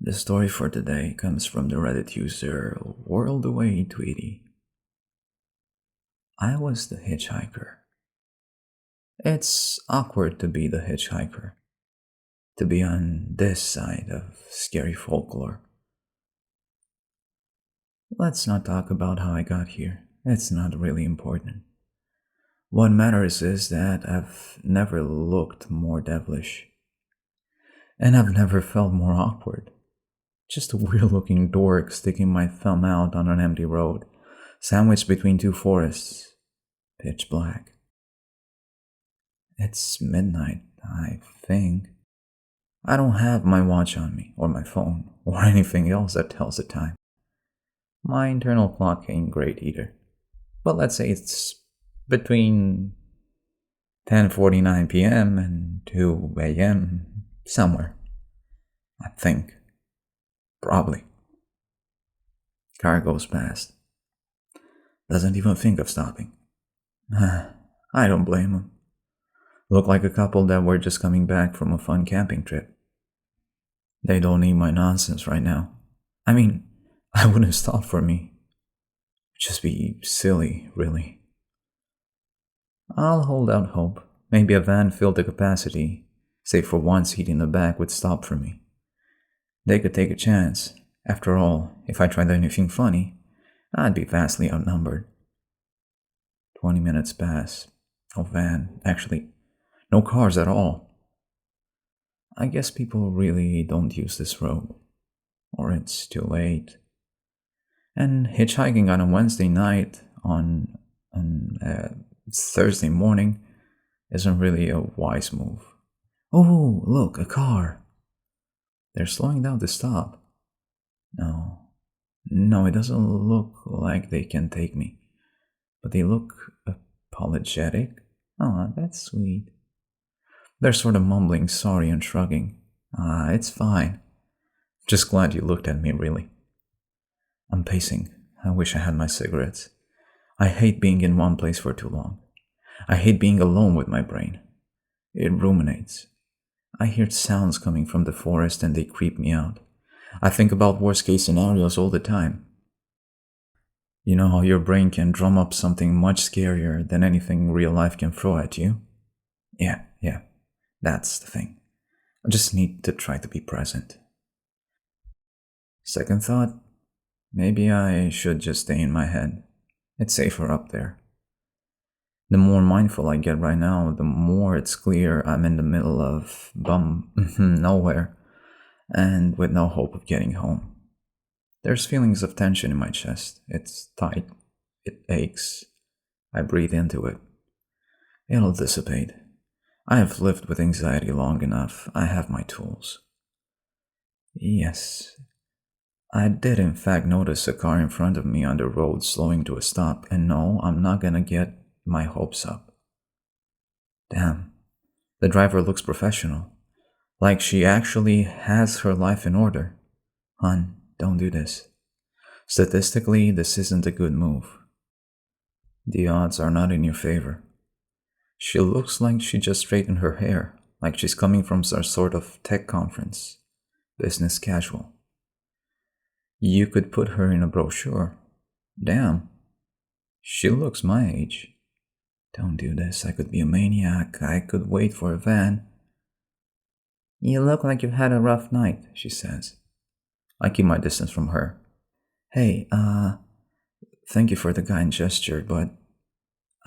The story for today comes from the Reddit user WorldAwayTweedy. I was the hitchhiker. It's awkward to be the hitchhiker, to be on this side of scary folklore. Let's not talk about how I got here. It's not really important. What matters is that I've never looked more devilish, and I've never felt more awkward. Just a weird looking dork sticking my thumb out on an empty road, sandwiched between two forests, pitch black. It's midnight, I think. I don't have my watch on me, or my phone, or anything else that tells the time. My internal clock ain't great either. But let's say it's between 10:49 p.m. and 2 a.m. somewhere. I think. Probably. Car goes past. Doesn't even think of stopping. I don't blame him. Look like a couple that were just coming back from a fun camping trip. They don't need my nonsense right now. I mean, I wouldn't stop for me. Just be silly, really. I'll hold out hope. Maybe a van filled to capacity, save for one seat in the back, would stop for me. They could take a chance. After all, if I tried anything funny, I'd be vastly outnumbered. 20 minutes pass. No van. Actually, no cars at all. I guess people really don't use this road. Or it's too late. And hitchhiking on a Wednesday night on Thursday morning isn't really a wise move. Oh, look, a car. They're slowing down to stop. No, it doesn't look like they can take me. But they look apologetic. Oh, that's sweet. They're sort of mumbling sorry and shrugging. It's fine. Just glad you looked at me, really. I'm pacing. I wish I had my cigarettes. I hate being in one place for too long. I hate being alone with my brain. It ruminates. I hear sounds coming from the forest and they creep me out. I think about worst case scenarios all the time. You know how your brain can drum up something much scarier than anything real life can throw at you? Yeah, that's the thing. I just need to try to be present. Second thought, maybe I should just stay in my head. It's safer up there. The more mindful I get right now, the more it's clear I'm in the middle of nowhere and with no hope of getting home. There's feelings of tension in my chest. It's tight. It aches. I breathe into it. It'll dissipate. I have lived with anxiety long enough. I have my tools. Yes, I did in fact notice a car in front of me on the road slowing to a stop, and no, I'm not gonna get my hopes up. Damn, the driver looks professional, like she actually has her life in order. Hun, don't do this. Statistically, this isn't a good move. The odds are not in your favor. She looks like she just straightened her hair, like she's coming from some sort of tech conference. Business casual. You could put her in a brochure. Damn, she looks my age. Don't do this, I could be a maniac. I could wait for a van. You look like you've had a rough night, she says. I keep my distance from her. Hey, thank you for the kind gesture, but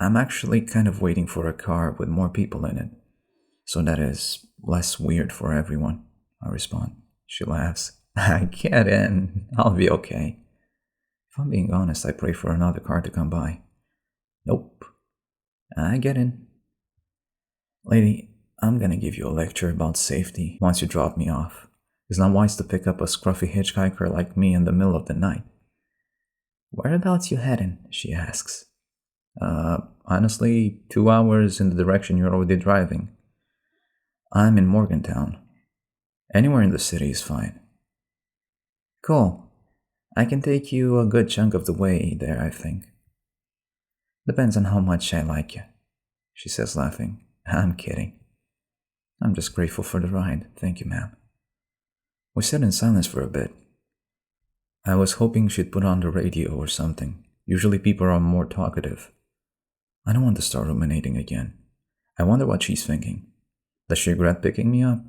I'm actually kind of waiting for a car with more people in it, so that is less weird for everyone, I respond. She laughs. Get in, I'll be okay. If I'm being honest, I pray for another car to come by. Nope. I get in. Lady, I'm gonna give you a lecture about safety once you drop me off. It's not wise to pick up a scruffy hitchhiker like me in the middle of the night. Whereabouts you heading? She asks. Honestly, 2 hours in the direction you're already driving. I'm in Morgantown. Anywhere in the city is fine. Cool. I can take you a good chunk of the way there, I think. Depends on how much I like you, she says, laughing. I'm kidding. I'm just grateful for the ride. Thank you, ma'am. We sat in silence for a bit. I was hoping she'd put on the radio or something. Usually people are more talkative. I don't want to start ruminating again. I wonder what she's thinking. Does she regret picking me up?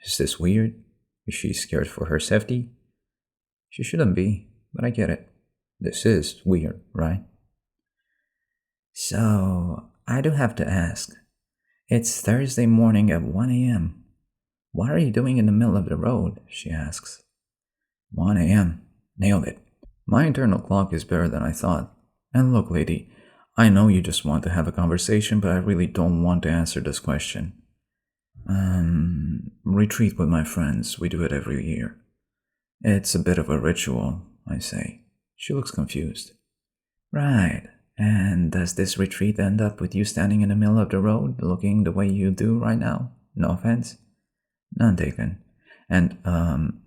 Is this weird? Is she scared for her safety? She shouldn't be, but I get it. This is weird, right? So, I do have to ask. It's Thursday morning at 1 a.m. What are you doing in the middle of the road? She asks. 1 a.m. Nailed it. My internal clock is better than I thought. And look, lady, I know you just want to have a conversation, but I really don't want to answer this question. Retreat with my friends. We do it every year. It's a bit of a ritual, I say. She looks confused. Right. And does this retreat end up with you standing in the middle of the road, looking the way you do right now? No offense? None taken. And,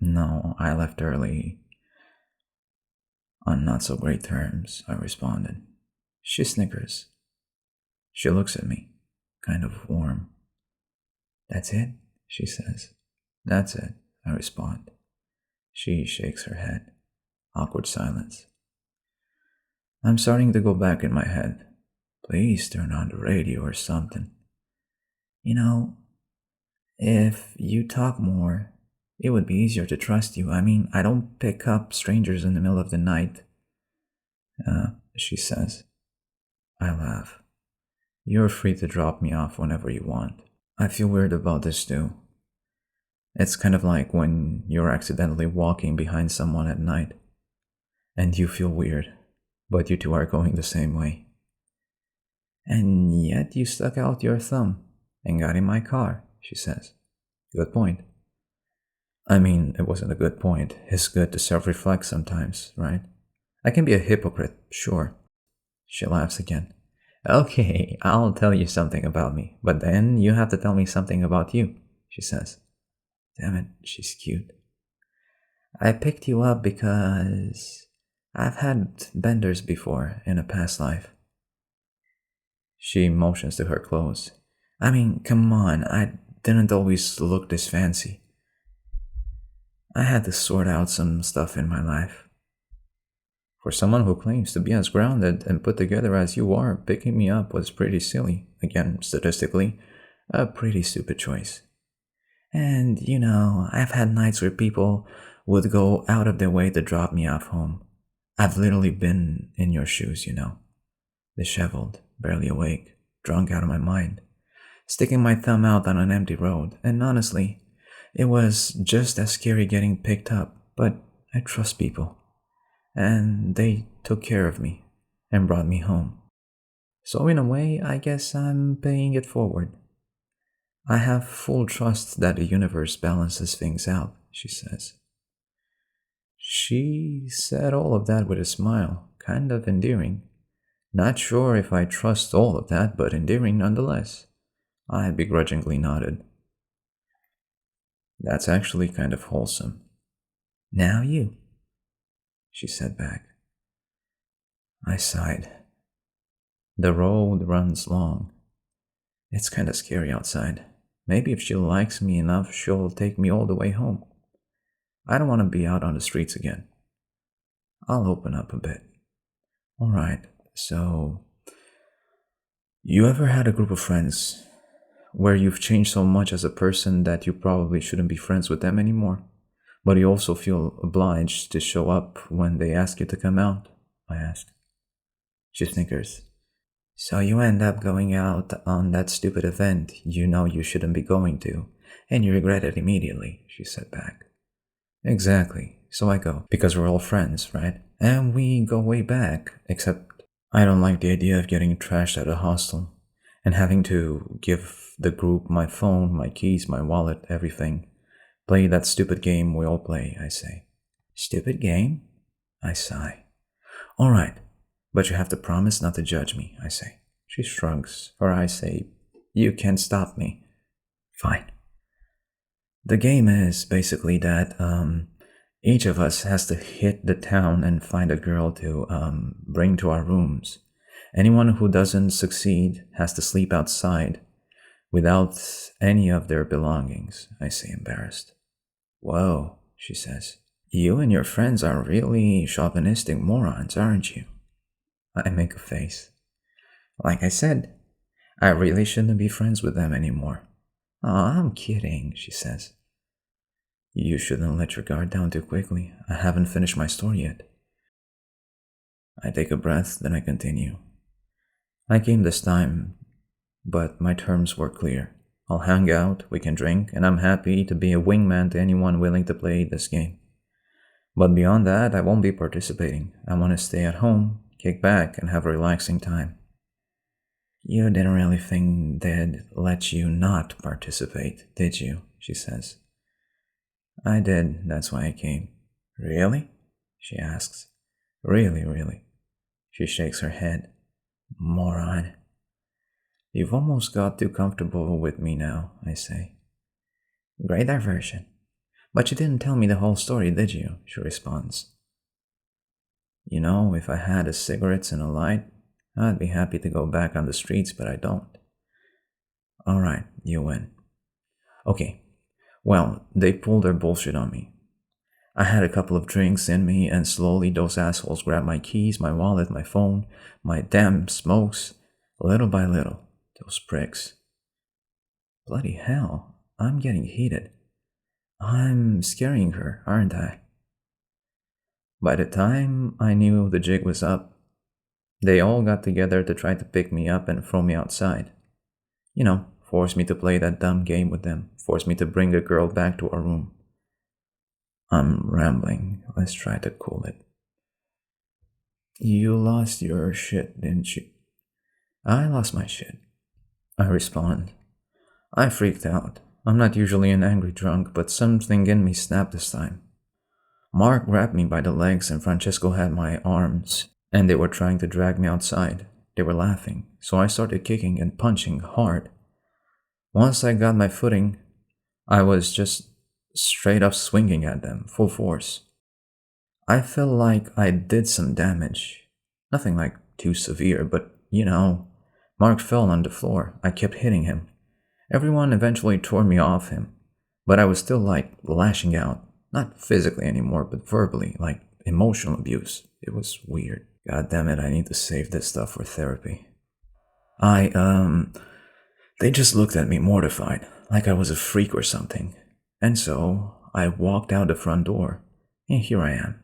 no, I left early. On not so great terms, I responded. She snickers. She looks at me, kind of warm. That's it? She says. That's it, I respond. She shakes her head. Awkward silence. I'm starting to go back in my head. Please turn on the radio or something. You know, if you talk more, it would be easier to trust you. I mean, I don't pick up strangers in the middle of the night. She says. I laugh. You're free to drop me off whenever you want. I feel weird about this too. It's kind of like when you're accidentally walking behind someone at night, and you feel weird, but you two are going the same way. And yet you stuck out your thumb and got in my car, she says. Good point. I mean, it wasn't a good point. It's good to self-reflect sometimes, right? I can be a hypocrite, sure. She laughs again. Okay, I'll tell you something about me, but then you have to tell me something about you, she says. Damn it, she's cute. I picked you up because I've had benders before in a past life. She motions to her clothes. I mean, come on, I didn't always look this fancy. I had to sort out some stuff in my life. For someone who claims to be as grounded and put together as you are, picking me up was pretty silly. Again, statistically, a pretty stupid choice. And, you know, I've had nights where people would go out of their way to drop me off home. I've literally been in your shoes, you know. Disheveled, barely awake, drunk out of my mind, sticking my thumb out on an empty road. And honestly, it was just as scary getting picked up, but I trust people. And they took care of me and brought me home. So in a way, I guess I'm paying it forward. I have full trust that the universe balances things out, she says. She said all of that with a smile, kind of endearing. Not sure if I trust all of that, but endearing nonetheless. I begrudgingly nodded. That's actually kind of wholesome. Now you, she said back. I sighed. The road runs long. It's kind of scary outside. Maybe if she likes me enough, she'll take me all the way home. I don't want to be out on the streets again. I'll open up a bit. All right, so you ever had a group of friends where you've changed so much as a person that you probably shouldn't be friends with them anymore, but you also feel obliged to show up when they ask you to come out? I asked. She snickers. So you end up going out on that stupid event you know you shouldn't be going to, and you regret it immediately, she said back. Exactly, so I go, because we're all friends, right? And we go way back, except I don't like the idea of getting trashed at a hostel, and having to give the group my phone, my keys, my wallet, everything. Play that stupid game we all play, I say. Stupid game? I sigh. All right. But you have to promise not to judge me, I say. She shrugs, or I say, you can't stop me. Fine. The game is basically that each of us has to hit the town and find a girl to bring to our rooms. Anyone who doesn't succeed has to sleep outside without any of their belongings, I say, embarrassed. Whoa, she says. You and your friends are really chauvinistic morons, aren't you? I make a face. Like I said, I really shouldn't be friends with them anymore. Oh, I'm kidding, she says. You shouldn't let your guard down too quickly. I haven't finished my story yet. I take a breath, then I continue. I came this time, but my terms were clear. I'll hang out, we can drink, and I'm happy to be a wingman to anyone willing to play this game. But beyond that, I won't be participating. I want to stay at home, kick back, and have a relaxing time. You didn't really think they'd let you not participate, did you? She says. I did, that's why I came. Really? She asks. Really. She shakes her head. Moron. You've almost got too comfortable with me now, I say. Great diversion. But you didn't tell me the whole story, did you? She responds. You know, if I had a cigarettes and a light, I'd be happy to go back on the streets, but I don't. Alright, you win. Okay, well, they pulled their bullshit on me. I had a couple of drinks in me, and slowly those assholes grabbed my keys, my wallet, my phone, my damn smokes, little by little, those pricks. Bloody hell, I'm getting heated. I'm scaring her, aren't I? By the time I knew the jig was up, they all got together to try to pick me up and throw me outside. You know, force me to play that dumb game with them, force me to bring a girl back to our room. I'm rambling. Let's try to cool it. You lost your shit, didn't you? I lost my shit. I respond. I freaked out. I'm not usually an angry drunk, but something in me snapped this time. Mark grabbed me by the legs and Francesco had my arms, and they were trying to drag me outside. They were laughing, so I started kicking and punching hard. Once I got my footing, I was just straight up swinging at them, full force. I felt like I did some damage. Nothing like too severe, but you know, Mark fell on the floor. I kept hitting him. Everyone eventually tore me off him, but I was still like lashing out. Not physically anymore, but verbally, like emotional abuse. It was weird. God damn it, I need to save this stuff for therapy. They just looked at me mortified, like I was a freak or something. And so, I walked out the front door, and here I am.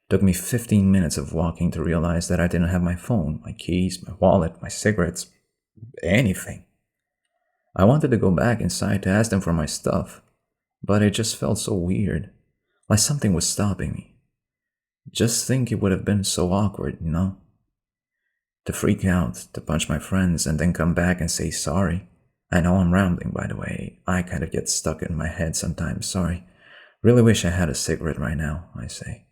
Took me 15 minutes of walking to realize that I didn't have my phone, my keys, my wallet, my cigarettes, anything. I wanted to go back inside to ask them for my stuff, but it just felt so weird, like something was stopping me. Just think it would have been so awkward, you know? To freak out, to punch my friends, and then come back and say sorry. I know I'm rambling, by the way. I kind of get stuck in my head sometimes, sorry. Really wish I had a cigarette right now, I say.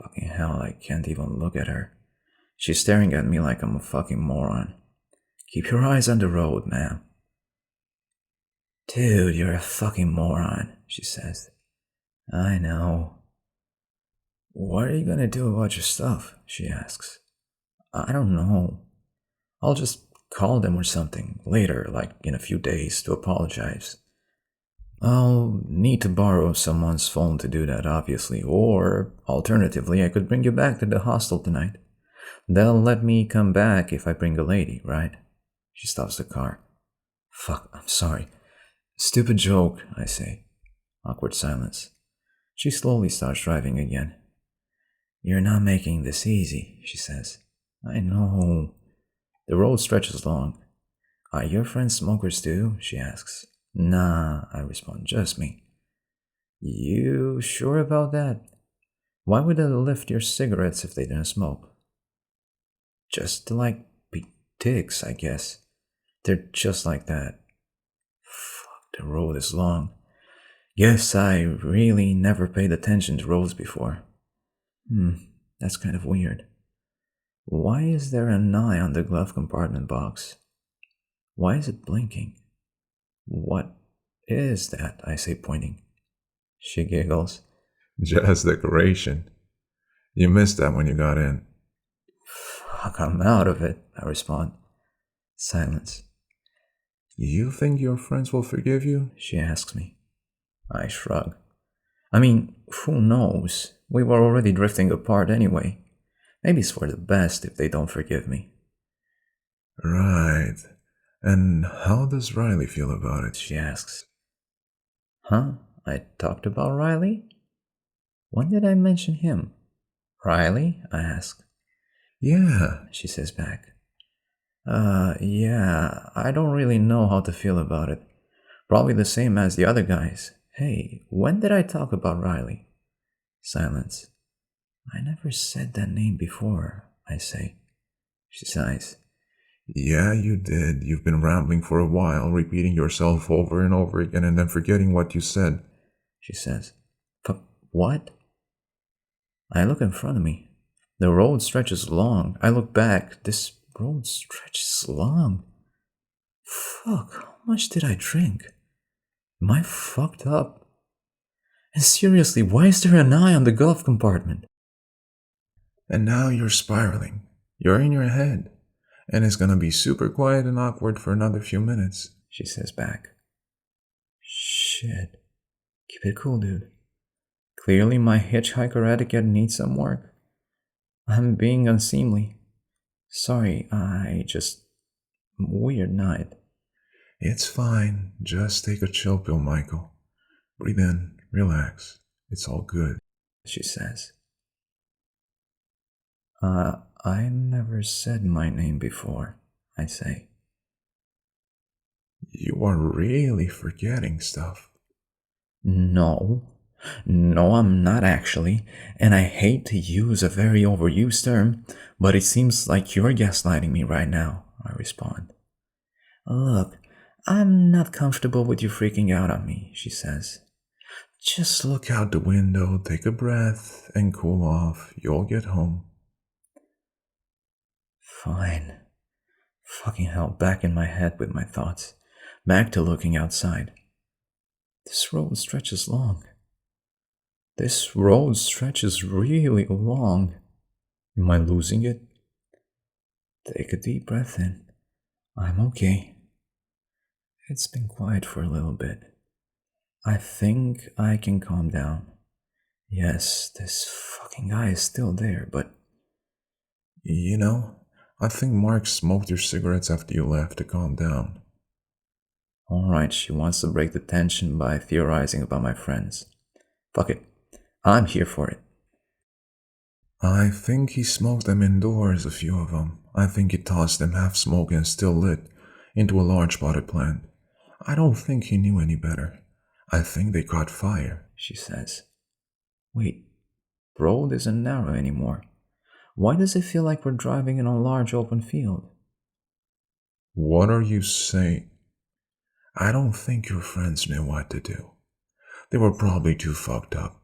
Fucking hell, I can't even look at her. She's staring at me like I'm a fucking moron. Keep your eyes on the road, ma'am. Dude, you're a fucking moron, she says. I know. What are you gonna do about your stuff? She asks. I don't know. I'll just call them or something later, like in a few days, to apologize. I'll need to borrow someone's phone to do that, obviously, or alternatively, I could bring you back to the hostel tonight. They'll let me come back if I bring a lady, right? She stops the car. Fuck, I'm sorry. Stupid joke, I say. Awkward silence. She slowly starts driving again. You're not making this easy, she says. I know. The road stretches long. Are your friends smokers too? She asks. Nah, I respond, just me. You sure about that? Why would they lift your cigarettes if they didn't smoke? Just to like be dicks, I guess. They're just like that. Fuck, the road is long. Guess I really never paid attention to roads before. That's kind of weird. Why is there an eye on the glove compartment box? Why is it blinking? What is that? I say, pointing. She giggles. Just decoration. You missed that when you got in. Fuck, I'm out of it, I respond. Silence. You think your friends will forgive you? She asks me. I shrug. I mean, who knows? We were already drifting apart anyway. Maybe it's for the best if they don't forgive me. Right. And how does Riley feel about it? She asks. Huh? I talked about Riley? When did I mention him? Riley? I ask. Yeah. She says back. Yeah, I don't really know how to feel about it. Probably the same as the other guys. Hey, when did I talk about Riley? Silence. I never said that name before, I say. She sighs. Yeah, you did. You've been rambling for a while, repeating yourself over and over again and then forgetting what you said. She says. What? I look in front of me. The road stretches long. I look back. This road stretches long. Fuck, how much did I drink? Am I fucked up? And seriously, why is there an eye on the glove compartment? And now you're spiraling. You're in your head. And it's gonna be super quiet and awkward for another few minutes. She says back. Shit. Keep it cool, dude. Clearly my hitchhiker etiquette needs some work. I'm being unseemly. Sorry, weird night. It's fine. Just take a chill pill, Michael. Breathe in, relax. It's all good. She says. I never said my name before, I say. You are really forgetting stuff. No, I'm not actually, and I hate to use a very overused term, but it seems like you're gaslighting me right now, I respond. Look, I'm not comfortable with you freaking out on me, she says. Just look out the window, take a breath, and cool off. You'll get home. Fine. Fucking hell, back in my head with my thoughts. Back to looking outside. This road stretches long. This road stretches really long. Am I losing it? Take a deep breath in. I'm okay. It's been quiet for a little bit. I think I can calm down. Yes, this fucking guy is still there, but... You know, I think Mark smoked your cigarettes after you left to calm down. Alright, she wants to break the tension by theorizing about my friends. Fuck it. I'm here for it. I think he smoked them indoors, a few of them. I think he tossed them half smoked and still lit into a large potted plant. I don't think he knew any better. I think they caught fire, she says. Wait, road isn't narrow anymore. Why does it feel like we're driving in a large open field? What are you saying? I don't think your friends knew what to do. They were probably too fucked up.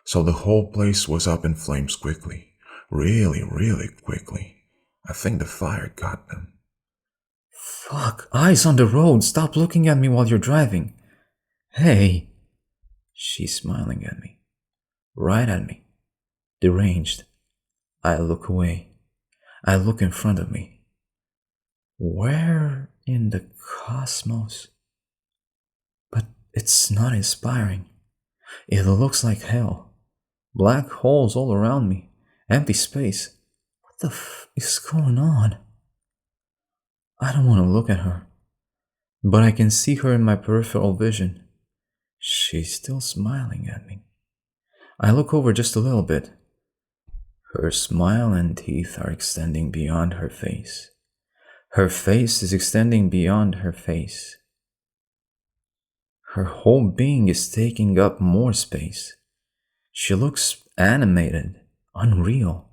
So the whole place was up in flames quickly. Really, really quickly. I think the fire got them. Fuck, eyes on the road. Stop looking at me while you're driving. Hey. She's smiling at me. Right at me. Deranged. I look away. I look in front of me. Where in the cosmos? But it's not inspiring. It looks like hell. Black holes all around me. Empty space. What the is going on? I don't want to look at her. But I can see her in my peripheral vision. She's still smiling at me. I look over just a little bit. Her smile and teeth are extending beyond her face. Her face is extending beyond her face. Her whole being is taking up more space. She looks animated, unreal,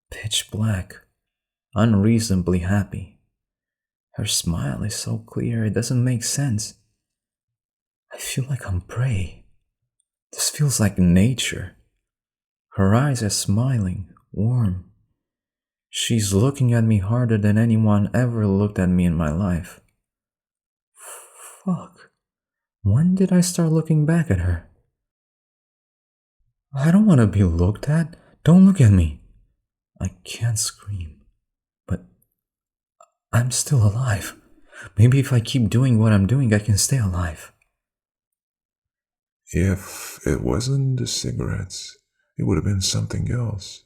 pitch black, unreasonably happy. Her smile is so clear it doesn't make sense. I feel like I'm prey. This feels like nature. Her eyes are smiling, warm. She's looking at me harder than anyone ever looked at me in my life. Fuck. When did I start looking back at her? I don't want to be looked at. Don't look at me. I can't scream. But I'm still alive. Maybe if I keep doing what I'm doing, I can stay alive. If it wasn't the cigarettes, it would have been something else.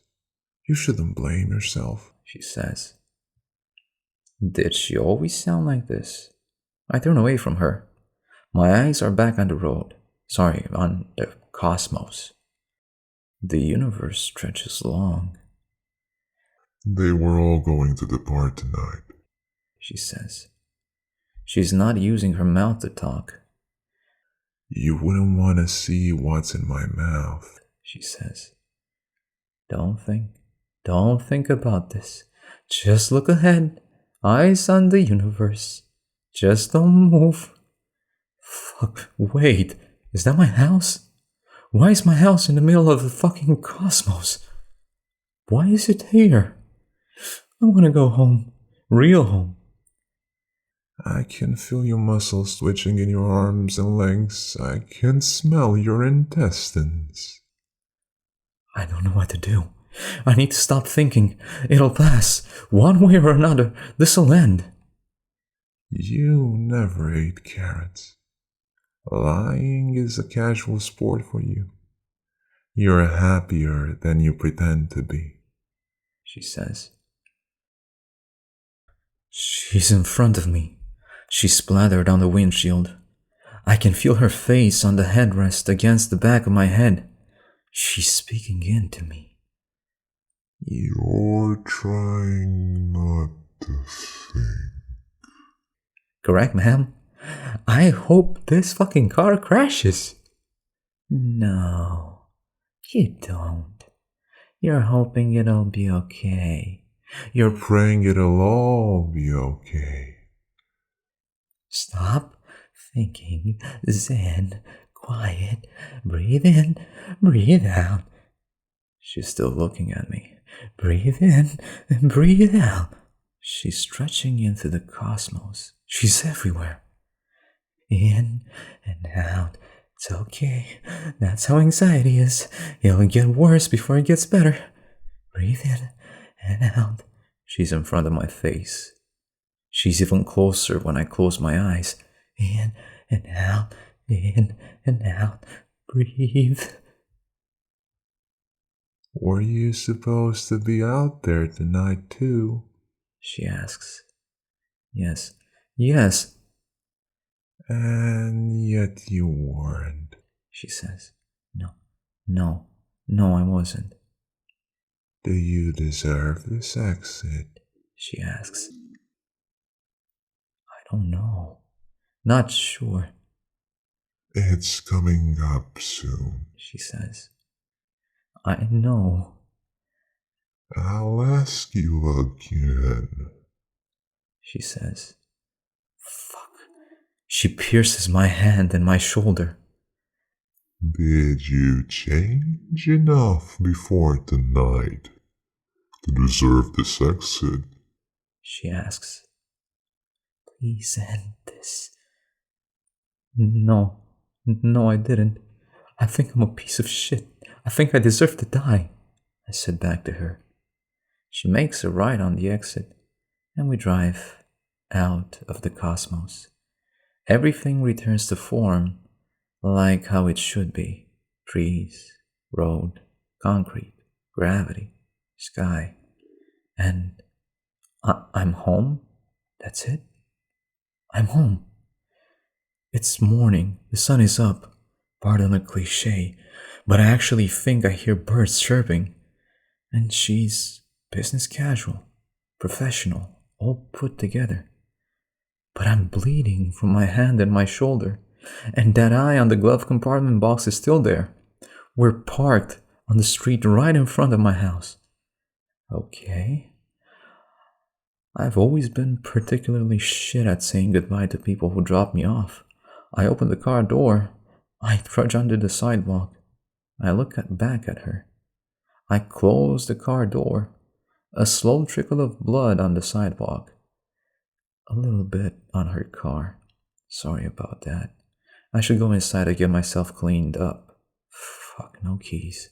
You shouldn't blame yourself, she says. Did she always sound like this? I turn away from her. My eyes are back on the road. Sorry, on the cosmos. The universe stretches long, They were all going to depart tonight. she says. She's not using her mouth to talk, You wouldn't want to see what's in my mouth. she says. Don't think about this. Just look ahead. Eyes on the universe. Just don't move. Fuck, wait, is that my house? Why is my house in the middle of the fucking cosmos? Why is it here? I wanna go home. Real home. I can feel your muscles twitching in your arms and legs. I can smell your intestines. I don't know what to do. I need to stop thinking. It'll pass. One way or another, this'll end. You never ate carrots. Lying is a casual sport for you. You're happier than you pretend to be, she says. She's in front of me. She's splattered on the windshield. I can feel her face on the headrest against the back of my head. She's speaking into me. You're trying not to think. Correct, ma'am? I hope this fucking car crashes. No, you don't. You're hoping it'll be okay. You're praying it'll all be okay. Stop thinking. Zen. Quiet. Breathe in. Breathe out. She's still looking at me. Breathe in and breathe out. She's stretching into the cosmos. She's everywhere. In and out. It's okay. That's how anxiety is. It'll get worse before it gets better. Breathe in and out. She's in front of my face. She's even closer when I close my eyes. In and out. In and out. Breathe. Were you supposed to be out there tonight too? She asks. Yes. Yes, And yet you weren't. she says. No, I wasn't, Do you deserve this exit? she asks. I don't know. Not sure, It's coming up soon. she says. I know. I'll ask you again. She says. Fuck. She pierces my hand and my shoulder. Did you change enough before tonight to deserve this exit? She asks. Please end this. No, I didn't. I think I'm a piece of shit. I think I deserve to die, I said back to her. She makes a right on the exit, and we drive out of the cosmos. Everything returns to form like how it should be. Trees, road, concrete, gravity, sky. And I'm home? That's it? I'm home. It's morning, the sun is up. Pardon the cliche, but I actually think I hear birds chirping. And she's business casual, professional, all put together. But I'm bleeding from my hand and my shoulder, and that eye on the glove compartment box is still there. We're parked on the street right in front of my house. Okay. I've always been particularly shit at saying goodbye to people who drop me off. I open the car door. I trudge under the sidewalk. I look back at her. I close the car door. A slow trickle of blood on the sidewalk. A little bit on her car. Sorry about that. I should go inside to get myself cleaned up. Fuck, no keys.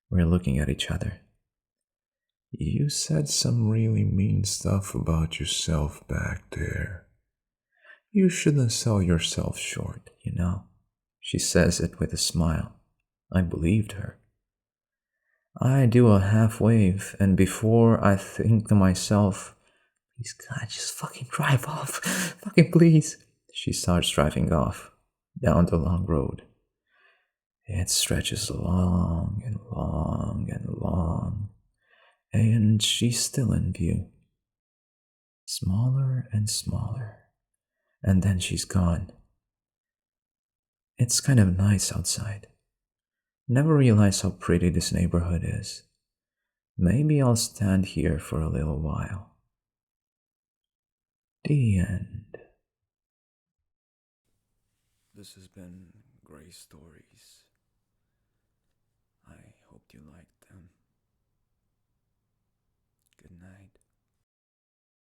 We're looking at each other. You said some really mean stuff about yourself back there. You shouldn't sell yourself short, you know, She says it with a smile. I believed her. I do a half wave, and before I think to myself, please God, just fucking drive off. Fucking please. She starts driving off down the long road. It stretches long and long and long, and she's still in view. Smaller and smaller, and then she's gone. It's kind of nice outside. Never realized how pretty this neighborhood is. Maybe I'll stand here for a little while. The end. This has been Gray Stories. I hope you liked them. Good night.